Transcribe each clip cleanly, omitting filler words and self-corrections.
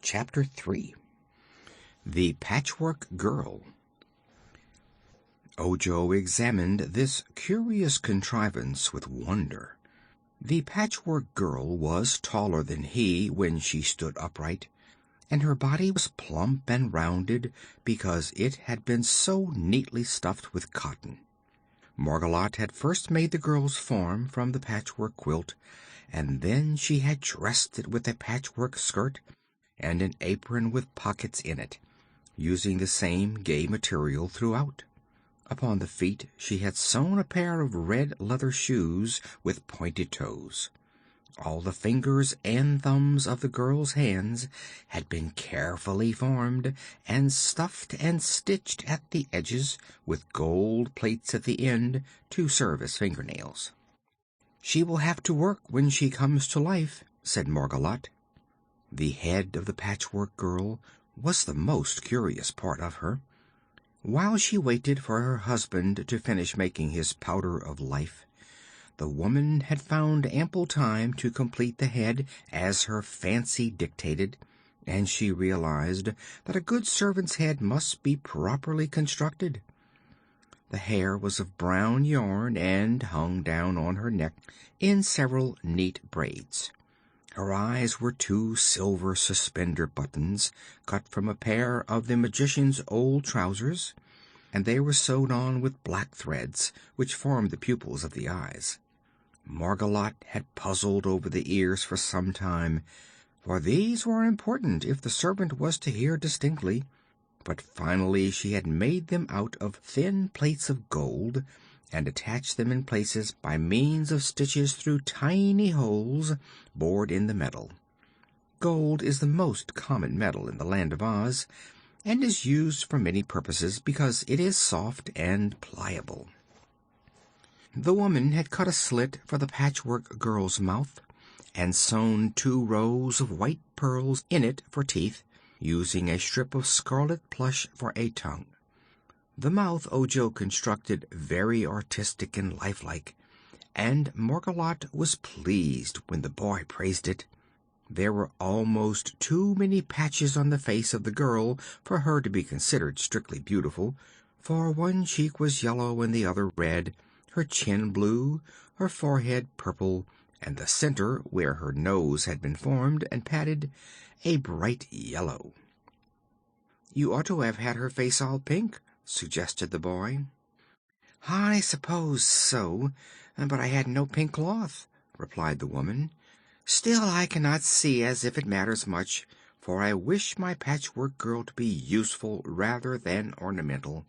Chapter 3. The Patchwork Girl. Ojo examined this curious contrivance with wonder. The Patchwork Girl was taller than he when she stood upright, and her body was plump and rounded because it had been so neatly stuffed with cotton. Margolotte had first made the girl's form from the patchwork quilt, and then she had dressed it with a patchwork skirt and an apron with pockets in it, using the same gay material throughout. Upon the feet she had sewn a pair of red leather shoes with pointed toes. All the fingers and thumbs of the girl's hands had been carefully formed and stuffed and stitched at the edges with gold plates at the end to serve as fingernails. "She will have to work when she comes to life," said Margolotte. The head of the Patchwork Girl was the most curious part of her. While she waited for her husband to finish making his powder of life, the woman had found ample time to complete the head as her fancy dictated, and she realized that a good servant's head must be properly constructed. The hair was of brown yarn and hung down on her neck in several neat braids. Her eyes were two silver suspender buttons cut from a pair of the magician's old trousers, and they were sewed on with black threads, which formed the pupils of the eyes. Margolotte had puzzled over the ears for some time, for these were important if the servant was to hear distinctly, but finally she had made them out of thin plates of gold, and attached them in places by means of stitches through tiny holes bored in the metal. Gold is the most common metal in the Land of Oz, and is used for many purposes because it is soft and pliable. The woman had cut a slit for the Patchwork Girl's mouth, and sewn 2 rows of white pearls in it for teeth, using a strip of scarlet plush for a tongue. The mouth Ojo constructed very artistic and lifelike, and Margolotte was pleased when the boy praised it. There were almost too many patches on the face of the girl for her to be considered strictly beautiful, for one cheek was yellow and the other red, her chin blue, her forehead purple, and the center, where her nose had been formed and padded, a bright yellow. "You ought to have had her face all pink," suggested the boy. "I suppose so, but I had no pink cloth," replied the woman. "Still, I cannot see as if it matters much, for I wish my Patchwork Girl to be useful rather than ornamental.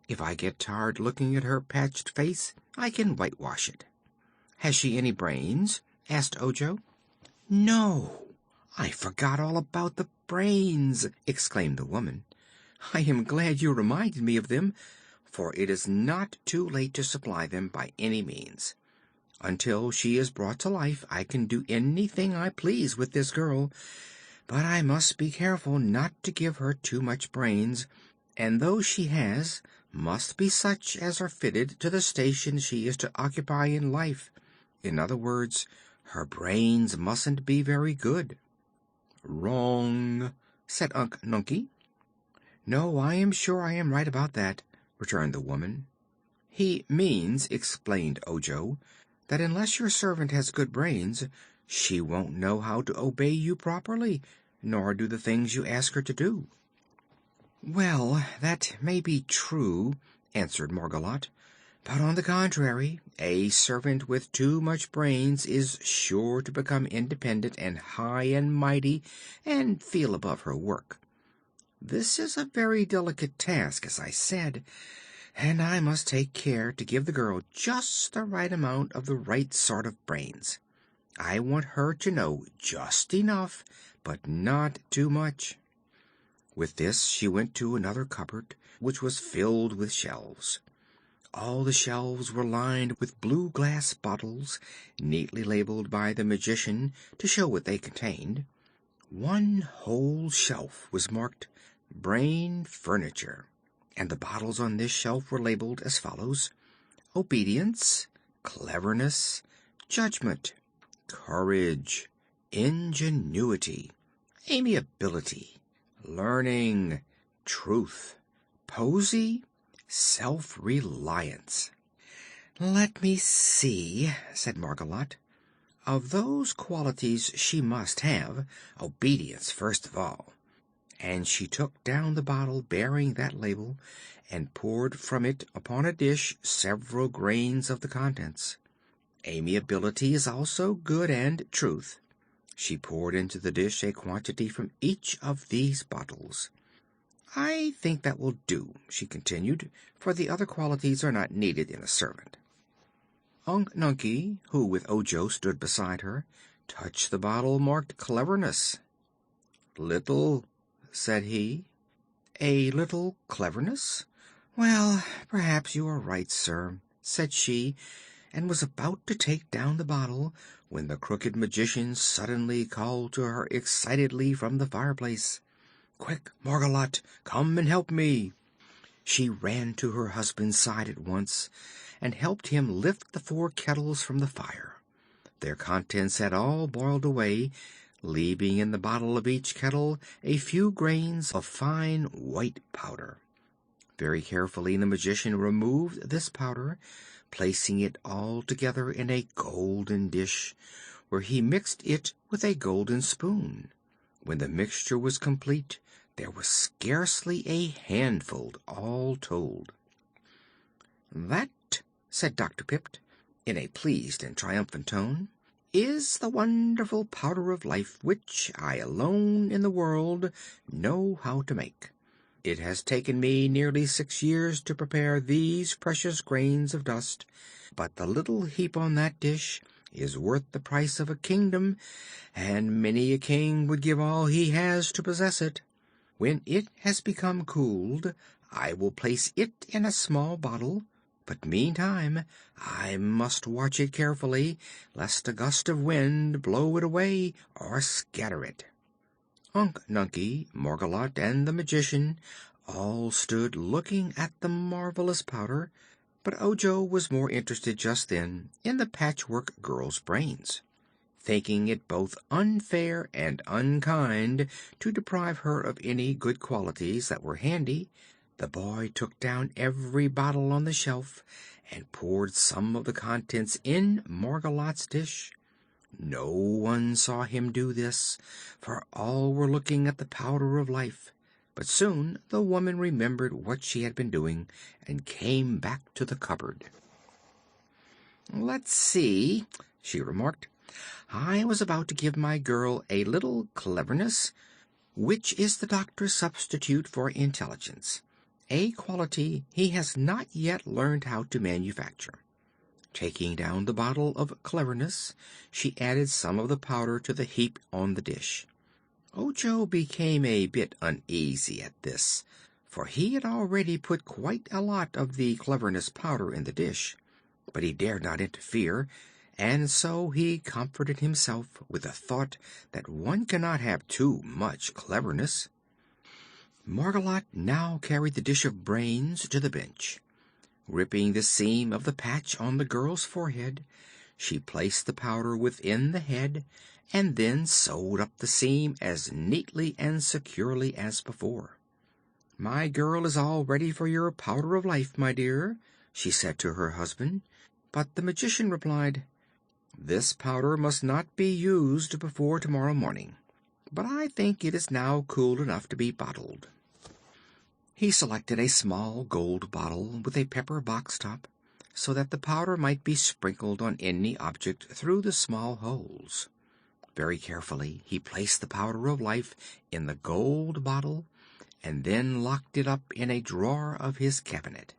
If I get tired looking at her patched face, I can whitewash it." "Has she any brains?" asked Ojo. "No, I forgot all about the brains!" exclaimed the woman. "I am glad you reminded me of them, for it is not too late to supply them by any means. Until she is brought to life I can do anything I please with this girl, but I must be careful not to give her too much brains, and those she has must be such as are fitted to the station she is to occupy in life. In other words, her brains mustn't be very good." "Wrong," said Unc Nunkie. "No, I am sure I am right about that," returned the woman. "He means," explained Ojo, "that unless your servant has good brains, she won't know how to obey you properly, nor do the things you ask her to do." "Well, that may be true," answered Margolotte, "but on the contrary, a servant with too much brains is sure to become independent and high and mighty and feel above her work. This is a very delicate task, as I said, and I must take care to give the girl just the right amount of the right sort of brains. I want her to know just enough, but not too much." With this she went to another cupboard, which was filled with shelves. All the shelves were lined with blue glass bottles, neatly labeled by the magician to show what they contained. One whole shelf was marked "Brain Furniture," and the bottles on this shelf were labeled as follows: Obedience, Cleverness, Judgment, Courage, Ingenuity, amiability, learning, truth, posy, self-reliance. "Let me see," said Margolotte. "Of those qualities she must have obedience first of all." And she took down the bottle bearing that label, and poured from it upon a dish several grains of the contents. "Amiability is also good, and truth." She poured into the dish a quantity from each of these bottles. "I think that will do," she continued, "for the other qualities are not needed in a servant." Unc Nunkie, who with Ojo stood beside her, touched the bottle marked Cleverness. "Little," said he. "A little cleverness? Well, perhaps you are right, sir," said she, and was about to take down the bottle when the Crooked Magician suddenly called to her excitedly from the fireplace. "Quick, Margolotte, come and help me!" She ran to her husband's side at once and helped him lift the 4 kettles from the fire. Their contents had all boiled away, leaving in the bottom of each kettle a few grains of fine white powder. Very carefully the Magician removed this powder, placing it all together in a golden dish, where he mixed it with a golden spoon. When the mixture was complete, there was scarcely a handful, all told. "That," said Dr. Pipt, in a pleased and triumphant tone, "is the wonderful Powder of Life which I alone in the world know how to make. It has taken me nearly 6 years to prepare these precious grains of dust, but the little heap on that dish is worth the price of a kingdom, and many a king would give all he has to possess it. When it has become cooled, I will place it in a small bottle, but meantime I must watch it carefully, lest a gust of wind blow it away or scatter it." Unc Nunkie, Margolotte, and the Magician all stood looking at the marvelous powder, but Ojo was more interested just then in the Patchwork Girl's brains. Thinking it both unfair and unkind to deprive her of any good qualities that were handy, the boy took down every bottle on the shelf and poured some of the contents in Margolotte's dish. No one saw him do this, for all were looking at the Powder of Life. But soon the woman remembered what she had been doing and came back to the cupboard. "Let's see," she remarked. "I was about to give my girl a little cleverness, which is the doctor's substitute for intelligence, a quality he has not yet learned how to manufacture." Taking down the bottle of Cleverness, she added some of the powder to the heap on the dish. Ojo became a bit uneasy at this, for he had already put quite a lot of the Cleverness powder in the dish, but he dared not interfere, and so he comforted himself with the thought that one cannot have too much cleverness. Margolotte now carried the dish of brains to the bench. Ripping the seam of the patch on the girl's forehead, she placed the powder within the head, and then sewed up the seam as neatly and securely as before. "My girl is all ready for your Powder of Life, my dear," she said to her husband. But the Magician replied, "This powder must not be used before tomorrow morning, but I think it is now cool enough to be bottled." He selected a small gold bottle with a pepper box top, so that the powder might be sprinkled on any object through the small holes. Very carefully he placed the Powder of Life in the gold bottle, and then locked it up in a drawer of his cabinet.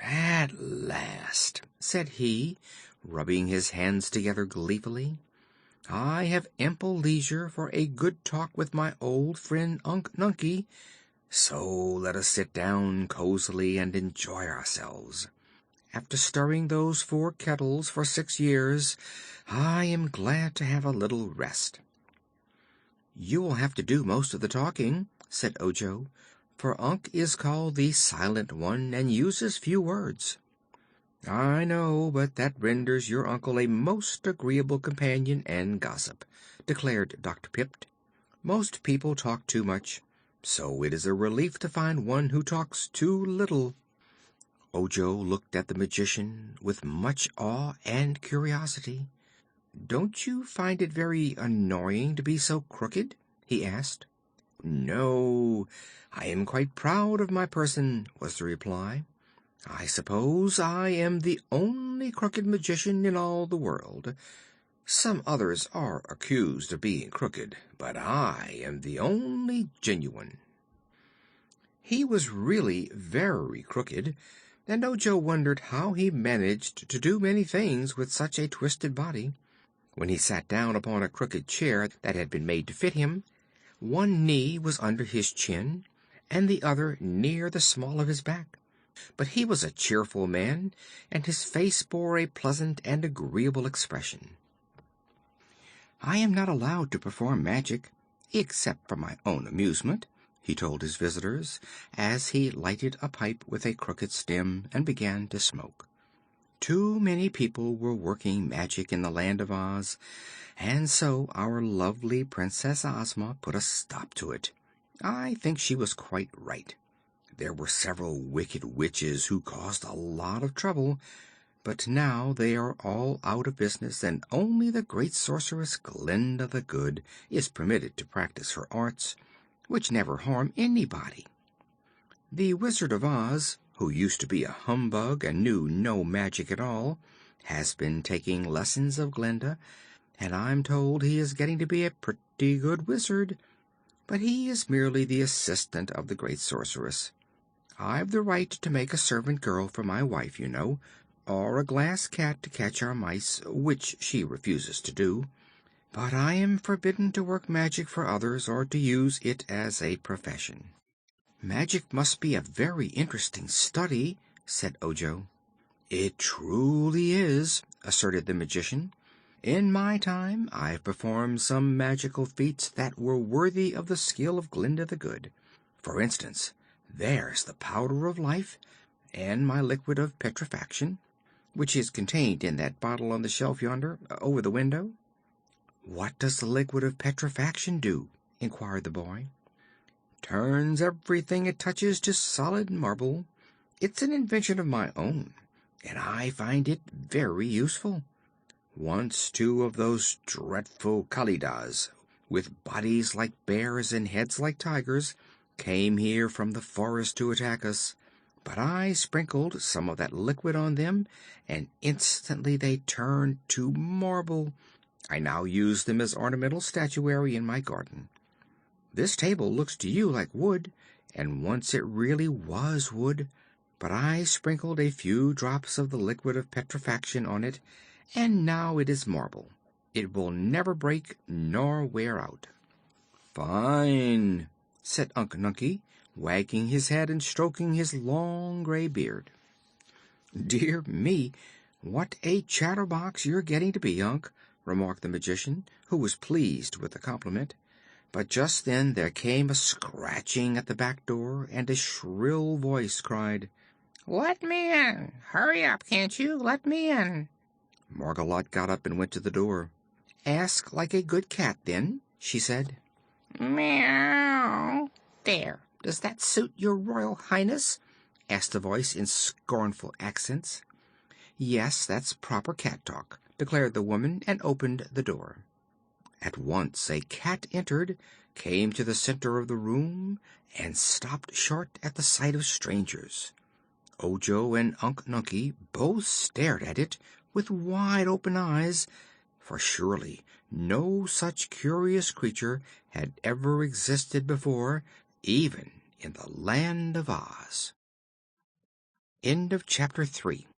"At last," said he, rubbing his hands together gleefully, "I have ample leisure for a good talk with my old friend Unc Nunkie. So let us sit down cozily and enjoy ourselves. After stirring those 4 kettles for 6 years, I am glad to have a little rest." "You will have to do most of the talking," said Ojo, "for Unc is called the Silent One and uses few words." "I know, but that renders your uncle a most agreeable companion and gossip," declared Dr. Pipt. Most people talk too much, so it is a relief to find one who talks too little." Ojo looked at the Magician with much awe and curiosity. "Don't you find it very annoying to be so crooked?" he asked. "No, I am quite proud of my person," was the reply. "I suppose I am the only crooked magician in all the world. Some others are accused of being crooked, but I am the only genuine." He was really very crooked, and Ojo wondered how he managed to do many things with such a twisted body. When he sat down upon a crooked chair that had been made to fit him, one knee was under his chin and the other near the small of his back. But he was a cheerful man, and his face bore a pleasant and agreeable expression. "I am not allowed to perform magic, except for my own amusement," he told his visitors, as he lighted a pipe with a crooked stem and began to smoke. Too many people were working magic in the Land of Oz, and so our lovely Princess Ozma put a stop to it. I think she was quite right. There were several wicked witches who caused a lot of trouble, but now they are all out of business, and only the great sorceress Glinda the Good is permitted to practice her arts, which never harm anybody. The Wizard of Oz, who used to be a humbug and knew no magic at all, has been taking lessons of Glinda, and I'm told he is getting to be a pretty good wizard. But he is merely the assistant of the great sorceress. I've the right to make a servant girl for my wife, you know, or a glass cat to catch our mice, which she refuses to do. But I am forbidden to work magic for others or to use it as a profession." "Magic must be a very interesting study," said Ojo. "It truly is," asserted the Magician. "In my time I've performed some magical feats that were worthy of the skill of Glinda the Good. For instance, there's the Powder of Life, and my Liquid of Petrifaction, which is contained in that bottle on the shelf yonder, over the window." "What does the Liquid of Petrifaction do?" inquired the boy. "Turns everything it touches to solid marble. It's an invention of my own, and I find it very useful. Once two of those dreadful Kalidahs, with bodies like bears and heads like tigers, came here from the forest to attack us, but I sprinkled some of that liquid on them, and instantly they turned to marble. I now use them as ornamental statuary in my garden. This table looks to you like wood, and once it really was wood, but I sprinkled a few drops of the Liquid of Petrifaction on it, and now it is marble. It will never break nor wear out." "Fine," said Unc Nunkie, wagging his head and stroking his long gray beard. "Dear me, what a chatterbox you're getting to be, Unc," remarked the Magician, who was pleased with the compliment. But just then there came a scratching at the back door, and a shrill voice cried, "Let me in! Hurry up, can't you? Let me in!" Margolotte got up and went to the door. "Ask like a good cat, then," she said. "Meow! There, does that suit your Royal Highness?" asked the voice in scornful accents. "Yes, that's proper cat talk," declared the woman, and opened the door. At once a cat entered, came to the center of the room, and stopped short at the sight of strangers. Ojo and Unc Nunkie both stared at it with wide open eyes, for surely no such curious creature had ever existed before, even in the Land of Oz. End of Chapter 3.